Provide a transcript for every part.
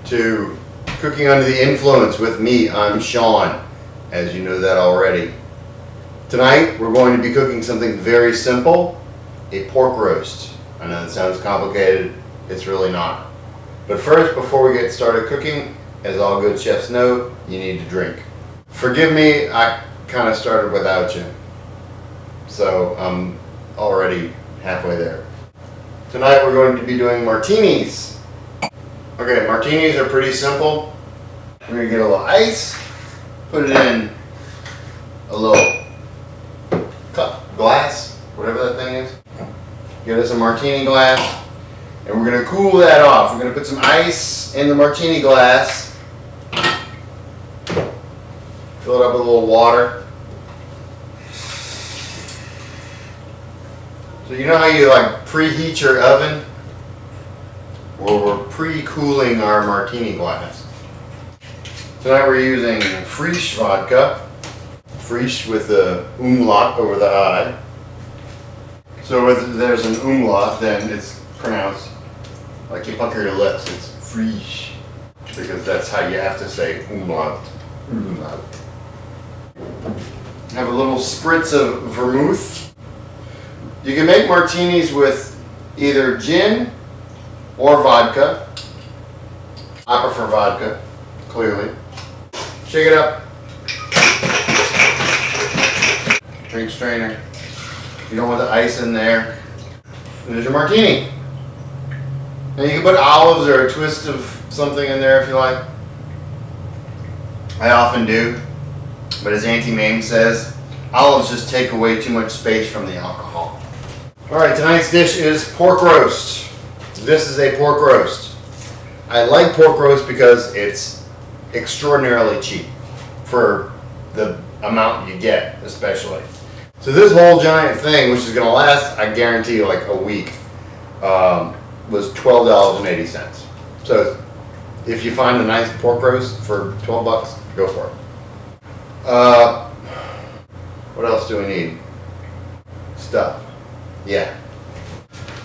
to Cooking Under the Influence with me. I'm Sean, as you know that already. Tonight we're going to be cooking something very simple, a pork roast. I know that sounds complicated, it's really not. But first, before we get started cooking, as all good chefs know, you need to drink. Forgive me, I kind of started without you, so I'm already halfway there. Tonight we're going to be doing martinis. Okay, martinis are pretty simple. We're going to get a little ice, put it in a little cup, glass, whatever that thing is. Get us a martini glass, and we're going to cool that off. We're going to put some ice in the martini glass, fill it up with a little water. So you know how you like preheat your oven? Well, we're pre-cooling our martini glass. Tonight we're using fresh vodka, fresh with the umlaut over the I. So if there's an umlaut, then it's pronounced like you pucker your lips. It's fresh, because that's how you have to say umlaut. Umlaut. Have a little spritz of vermouth. You can make martinis with either gin or vodka. I prefer vodka, clearly. Shake it up. Drink strainer. You don't want the ice in there. There's your martini. Now you can put olives or a twist of something in there if you like. I often do, but as Auntie Mame says, olives just take away too much space from the alcohol. Alright, tonight's dish is pork roast. This is a pork roast. I like pork roast because it's extraordinarily cheap for the amount you get, especially. So this whole giant thing, which is going to last, I guarantee you, like a week, was $12.80. So if you find a nice pork roast for 12 bucks, go for it. What else do we need? Stuff. Yeah.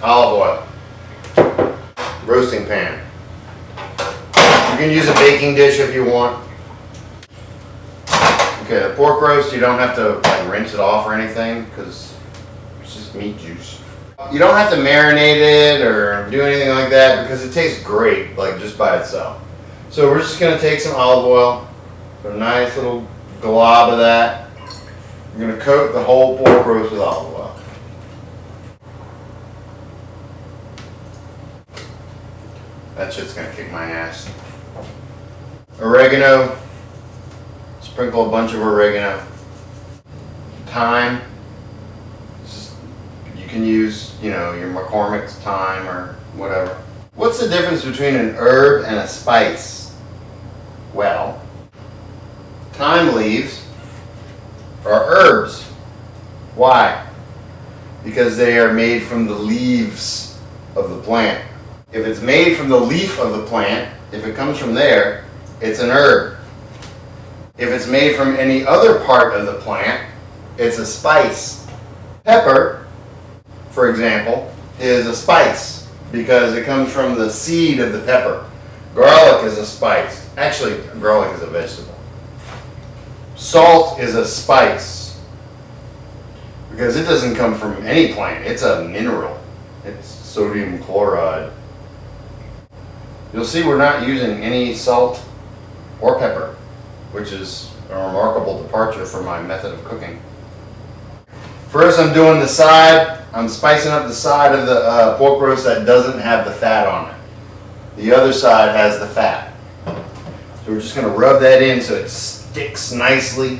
Olive oil. Roasting pan. You can use a baking dish if you want. Okay, the pork roast, you don't have to like rinse it off or anything because it's just meat juice. You don't have to marinate it or do anything like that because it tastes great like just by itself. So we're just going to take some olive oil, put a nice little glob of that. We're going to coat the whole pork roast with olive oil. That shit's gonna kick my ass. Oregano. Sprinkle a bunch of oregano. Thyme. You can use, your McCormick's thyme or whatever. What's the difference between an herb and a spice? Well, thyme leaves are herbs. Why? Because they are made from the leaves of the plant. If it's made from the leaf of the plant, if it comes from there, it's an herb. If it's made from any other part of the plant, it's a spice. Pepper, for example, is a spice because it comes from the seed of the pepper. Garlic is a spice. Actually, garlic is a vegetable. Salt is a spice because it doesn't come from any plant. It's a mineral. It's sodium chloride. You'll see we're not using any salt or pepper, which is a remarkable departure from my method of cooking. First, I'm doing the side. I'm spicing up the side of the pork roast that doesn't have the fat on it. The other side has the fat. So we're just going to rub that in so it sticks nicely.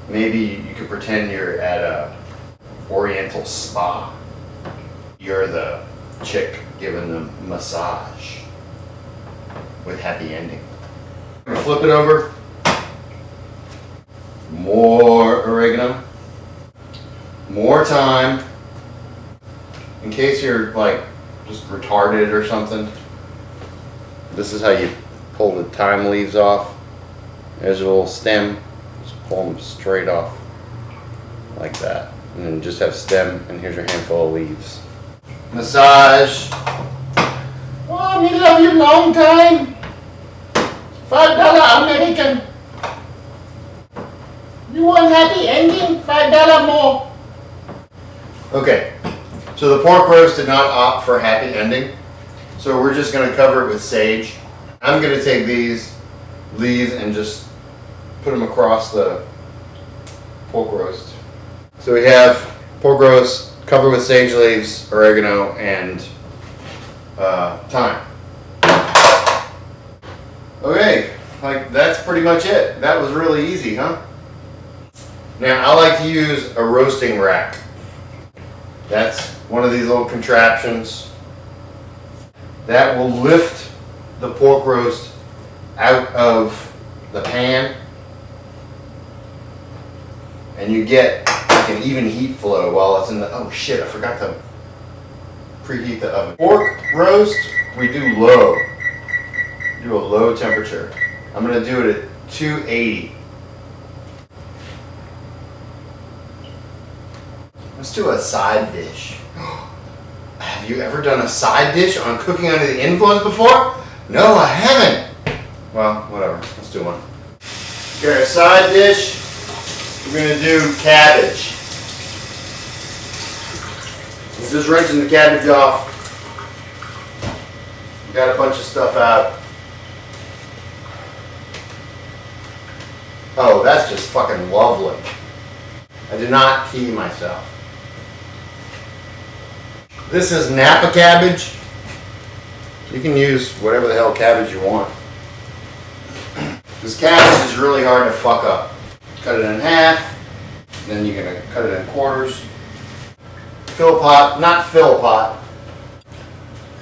Maybe you could pretend you're at a Oriental spa. You're the chick giving them massage with happy ending. I'm gonna flip it over. More oregano. More thyme. In case you're like just retarded or something. This is how you pull the thyme leaves off. There's a little stem. Just pull them straight off like that. And then just have stem, and here's your handful of leaves. Massage. Oh, me love you long time. $5 American. You want happy ending? $5 more. Okay, so the pork roast did not opt for happy ending. So we're just gonna cover it with sage. I'm gonna take these leaves and just put them across the pork roast. So we have pork roast covered with sage leaves, oregano, and thyme. Okay, like that's pretty much it. That was really easy, huh? Now I like to use a roasting rack. That's one of these little contraptions that will lift the pork roast out of the pan, and you get like an even heat flow while it's in the, oh shit, I forgot to preheat the oven. Pork roast, we do low. Do a low temperature. I'm gonna do it at 280. Let's do a side dish. Have you ever done a side dish on Cooking Under the Influence before? No, I haven't. Well, whatever. Let's do one. Okay, a side dish. We're gonna do cabbage. We're just rinsing the cabbage off. Got a bunch of stuff out. Oh, that's just fucking lovely. I did not pee myself. This is Napa cabbage. You can use whatever the hell cabbage you want. This cabbage is really hard to fuck up. Cut it in half, then you're gonna cut it in quarters. Fill pot, not fill pot.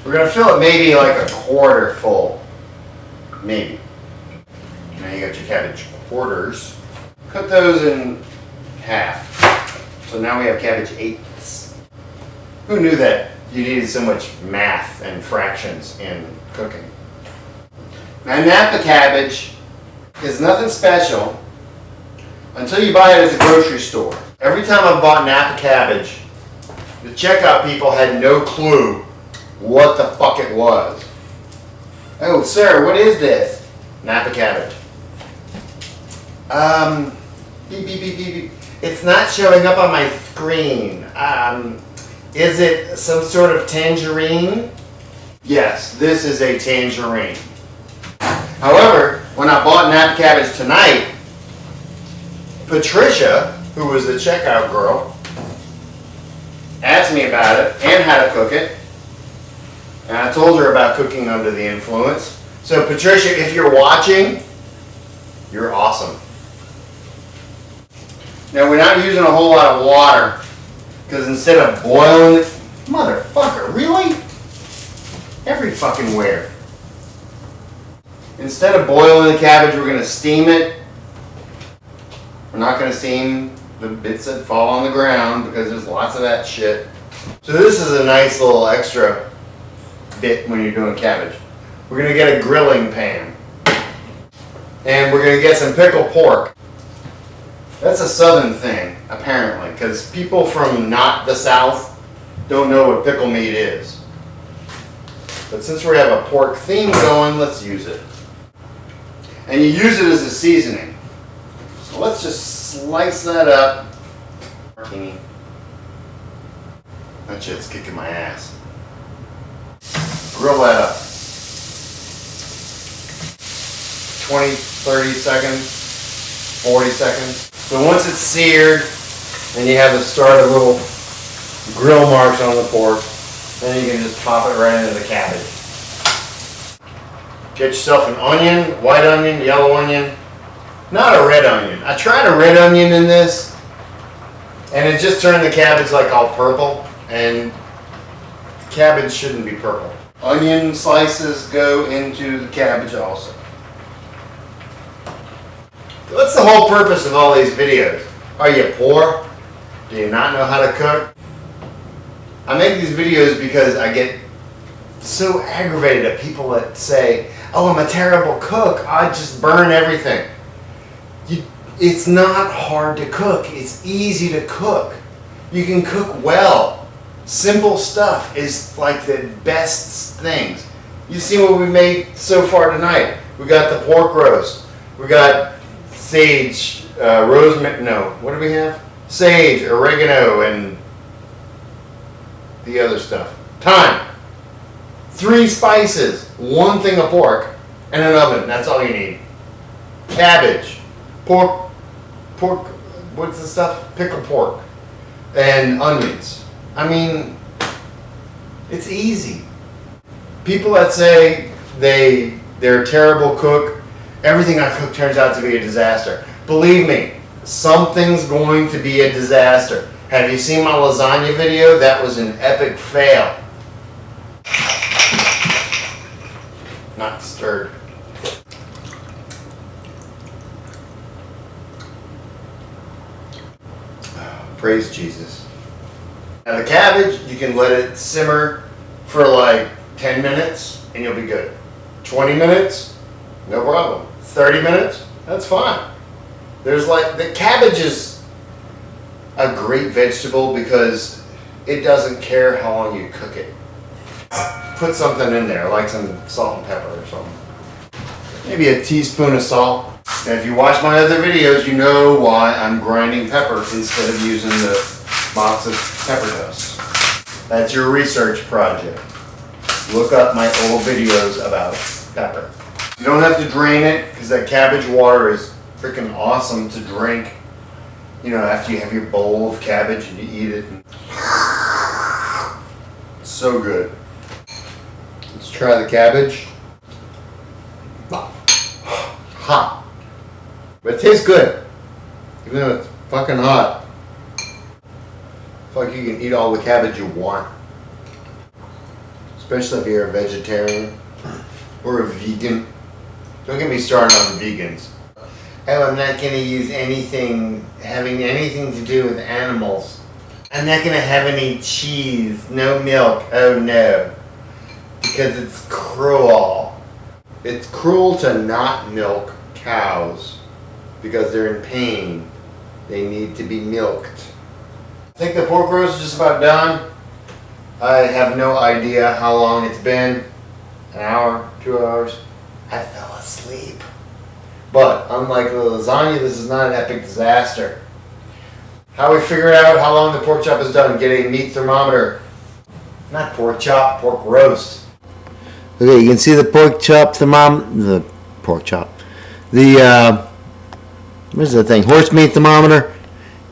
We're gonna fill it maybe like a quarter full. Maybe. Now you got your cabbage quarters. Cut those in half. So now we have cabbage eighths. Who knew that you needed so much math and fractions in cooking? Now Napa cabbage is nothing special until you buy it at the grocery store. Every time I've bought Napa cabbage, the checkout people had no clue what the fuck it was. Oh, sir, what is this? Napa cabbage. Beep, beep, beep, beep, beep. It's not showing up on my screen. Is it some sort of tangerine? Yes, this is a tangerine. However, when I bought Napa cabbage tonight, Patricia, who was the checkout girl, asked me about it and how to cook it. And I told her about Cooking Under the Influence. So Patricia, if you're watching, you're awesome. Now we're not using a whole lot of water because instead of boiling it, motherfucker, really? Every fucking where. Instead of boiling the cabbage, we're gonna steam it. We're not gonna steam the bits that fall on the ground because there's lots of that shit. So this is a nice little extra bit when you're doing cabbage. We're gonna get a grilling pan. And we're gonna get some pickled pork. That's a southern thing, apparently, because people from not the south don't know what pickle meat is. But since we have a pork theme going, let's use it. And you use it as a seasoning. So let's just slice that up. Martini. That shit's kicking my ass. Grill that up. 20, 30 seconds, 40 seconds. So once it's seared, and you have the start of little grill marks on the pork, then you can just pop it right into the cabbage. Get yourself an onion, white onion, yellow onion, not a red onion. I tried a red onion in this, and it just turned the cabbage like all purple, and cabbage shouldn't be purple. Onion slices go into the cabbage also. What's the whole purpose of all these videos? Are you poor? Do you not know how to cook? I make these videos because I get so aggravated at people that say, oh, I'm a terrible cook, I just burn everything. It's not hard to cook, it's easy to cook. You can cook well. Simple stuff is like the best things. You see what we made so far tonight. We got the pork roast. We got sage, rosemary, no, what do we have? Sage, oregano, and the other stuff. Thyme. 3 spices, 1 thing of pork, and an oven. That's all you need. Cabbage, pork, what's the stuff? Pickled pork, and onions. I mean, it's easy. People that say they're a terrible cook, everything I cook turns out to be a disaster. Believe me, something's going to be a disaster. Have you seen my lasagna video? That was an epic fail. Not stirred. Praise Jesus. Now the cabbage, you can let it simmer for like 10 minutes and you'll be good. 20 minutes, no problem. 30 minutes, that's fine. There's like, the cabbage is a great vegetable because it doesn't care how long you cook it. Put something in there, like some salt and pepper or something. Maybe a teaspoon of salt. And if you watch my other videos, you know why I'm grinding pepper instead of using the box of pepper dust. That's your research project. Look up my old videos about pepper. You don't have to drain it because that cabbage water is freaking awesome to drink. You know, after you have your bowl of cabbage and you eat it. It's so good. Let's try the cabbage. Hot. But it tastes good. Even though it's fucking hot. It's like you can eat all the cabbage you want. Especially if you're a vegetarian or a vegan. Don't get me started on vegans. Oh, I'm not going to use anything having anything to do with animals. I'm not going to have any cheese, no milk. Oh no. Because it's cruel. It's cruel to not milk cows because they're in pain. They need to be milked. I think the pork roast is just about done. I have no idea how long it's been. An hour, 2 hours. I fell asleep. But unlike the lasagna, this is not an epic disaster. How we figure out how long the pork chop is done? Get a meat thermometer. Not pork chop, pork roast. Okay, you can see the pork chop thermometer. The pork chop. The what's the thing? Horse meat thermometer.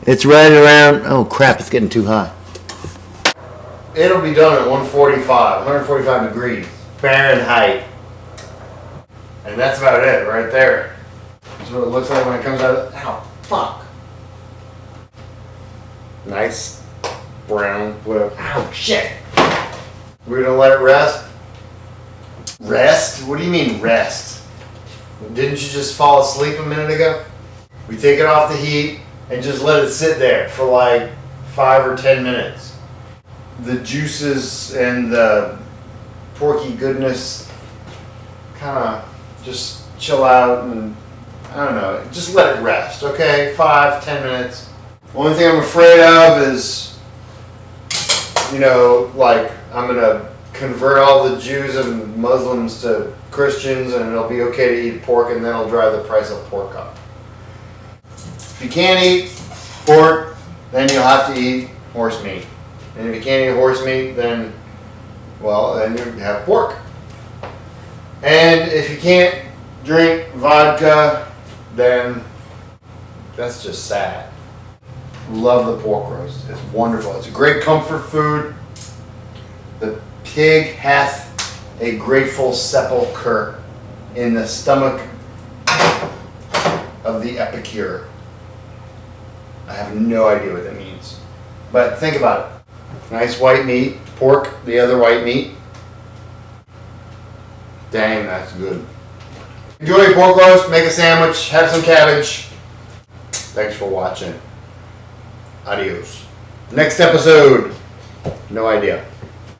It's right around. Oh crap! It's getting too hot. It'll be done at 145 degrees Fahrenheit, and that's about it right there. That's what it looks like when it comes out of. Ow, fuck. Nice brown. Whatever. Ow, shit. We're gonna let it rest. Rest? What do you mean rest? Didn't you just fall asleep a minute ago? We take it off the heat and just let it sit there for like 5 or 10 minutes. The juices and the porky goodness kind of just chill out and I don't know, just let it rest, okay? 5, 10 minutes. Only thing I'm afraid of is, you know, like I'm gonna convert all the Jews and Muslims to Christians and it'll be okay to eat pork and then it'll drive the price of pork up. If you can't eat pork, then you'll have to eat horse meat. And if you can't eat horse meat, then, well, then you have pork. And if you can't drink vodka, then that's just sad. Love the pork roast. It's wonderful. It's a great comfort food. The pig hath a grateful sepulcher in the stomach of the epicure. I have no idea what that means. But think about it. Nice white meat, pork, the other white meat. Dang, that's good. Enjoy your pork roast, make a sandwich, have some cabbage. Thanks for watching. Adios. Next episode, no idea.